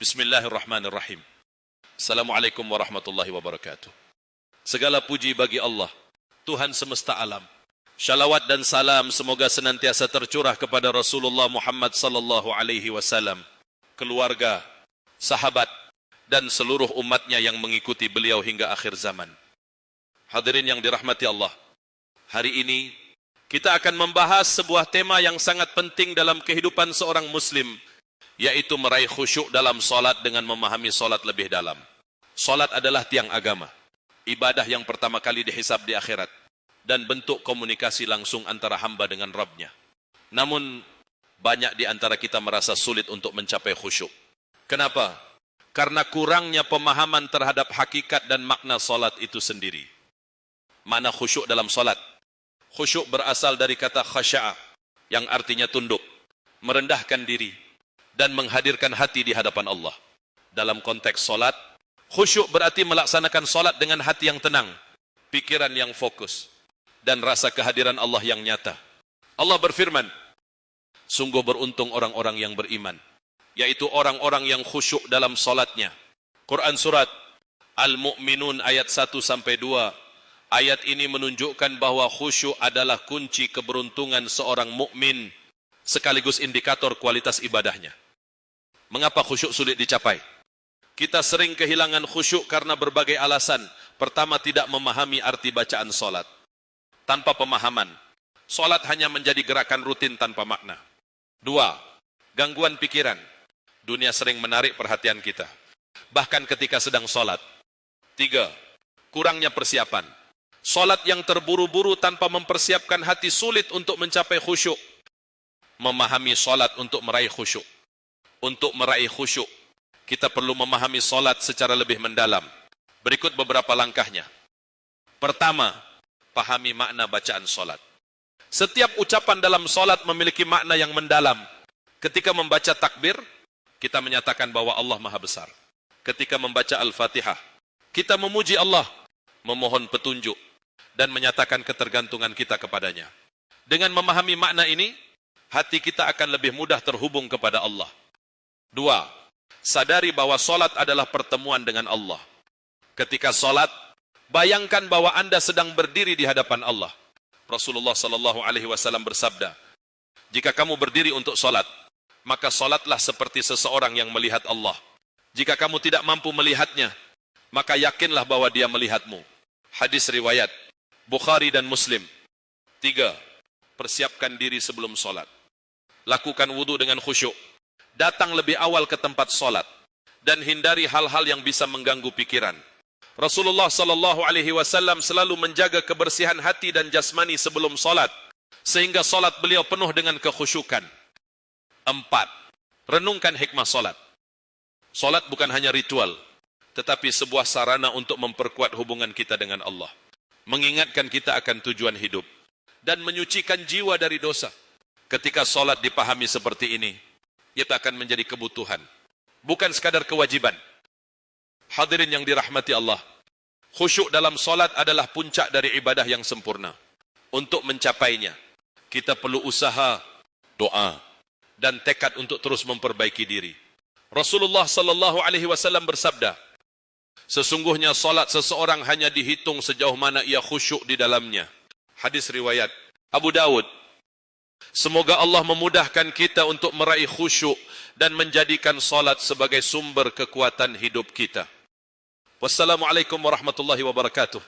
Bismillahirrahmanirrahim. Assalamualaikum warahmatullahi wabarakatuh. Segala puji bagi Allah, Tuhan semesta alam. Shalawat dan salam semoga senantiasa tercurah kepada Rasulullah Muhammad sallallahu alaihi wasallam, keluarga, sahabat, dan seluruh umatnya yang mengikuti beliau hingga akhir zaman. Hadirin yang dirahmati Allah, hari ini kita akan membahas sebuah tema yang sangat penting dalam kehidupan seorang muslim, yaitu meraih khusyuk dalam solat dengan memahami solat lebih dalam. Solat adalah tiang agama, ibadah yang pertama kali dihisab di akhirat, dan bentuk komunikasi langsung antara hamba dengan Rabbnya. Namun, banyak di antara kita merasa sulit untuk mencapai khusyuk. Kenapa? Karena kurangnya pemahaman terhadap hakikat dan makna solat itu sendiri. Makna khusyuk dalam solat. Khusyuk berasal dari kata khasya'a, yang artinya tunduk, merendahkan diri, dan menghadirkan hati di hadapan Allah. Dalam konteks solat, khusyuk berarti melaksanakan solat dengan hati yang tenang, pikiran yang fokus, dan rasa kehadiran Allah yang nyata. Allah berfirman, sungguh beruntung orang-orang yang beriman, yaitu orang-orang yang khusyuk dalam solatnya. Quran surat Al-Mu'minun ayat 1-2. Ayat ini menunjukkan bahwa khusyuk adalah kunci keberuntungan seorang mukmin, sekaligus indikator kualitas ibadahnya. Mengapa khusyuk sulit dicapai? Kita sering kehilangan khusyuk karena berbagai alasan. Pertama, tidak memahami arti bacaan solat. Tanpa pemahaman, solat hanya menjadi gerakan rutin tanpa makna. 2, gangguan pikiran. Dunia sering menarik perhatian kita, bahkan ketika sedang solat. 3, kurangnya persiapan. Solat yang terburu-buru tanpa mempersiapkan hati sulit untuk mencapai khusyuk. Memahami solat untuk meraih khusyuk. Untuk meraih khusyuk, kita perlu memahami solat secara lebih mendalam. Berikut beberapa langkahnya. Pertama, pahami makna bacaan solat. Setiap ucapan dalam solat memiliki makna yang mendalam. Ketika membaca takbir, kita menyatakan bahwa Allah Maha Besar. Ketika membaca Al-Fatihah, kita memuji Allah, memohon petunjuk, dan menyatakan ketergantungan kita kepadanya. Dengan memahami makna ini, hati kita akan lebih mudah terhubung kepada Allah. 2, sadari bahwa solat adalah pertemuan dengan Allah. Ketika solat, bayangkan bahwa Anda sedang berdiri di hadapan Allah. Rasulullah sallallahu alaihi wasallam bersabda, jika kamu berdiri untuk solat, maka solatlah seperti seseorang yang melihat Allah. Jika kamu tidak mampu melihatnya, maka yakinlah bahwa dia melihatmu. Hadis riwayat Bukhari dan Muslim. 3, persiapkan diri sebelum solat. Lakukan wudu dengan khusyuk. Datang lebih awal ke tempat solat, dan hindari hal-hal yang bisa mengganggu pikiran. Rasulullah sallallahu alaihi wasallam selalu menjaga kebersihan hati dan jasmani sebelum solat, sehingga solat beliau penuh dengan kekhusyukan. 4, renungkan hikmah solat. Solat bukan hanya ritual, tetapi sebuah sarana untuk memperkuat hubungan kita dengan Allah, mengingatkan kita akan tujuan hidup, dan menyucikan jiwa dari dosa. Ketika solat dipahami seperti ini, kita akan menjadi kebutuhan, bukan sekadar kewajiban. Hadirin yang dirahmati Allah, khusyuk dalam solat adalah puncak dari ibadah yang sempurna. Untuk mencapainya, kita perlu usaha, doa, dan tekad untuk terus memperbaiki diri. Rasulullah sallallahu alaihi wasallam bersabda, sesungguhnya solat seseorang hanya dihitung sejauh mana ia khusyuk di dalamnya. Hadis riwayat Abu Dawud. Semoga Allah memudahkan kita untuk meraih khusyuk dan menjadikan solat sebagai sumber kekuatan hidup kita. Wassalamualaikum warahmatullahi wabarakatuh.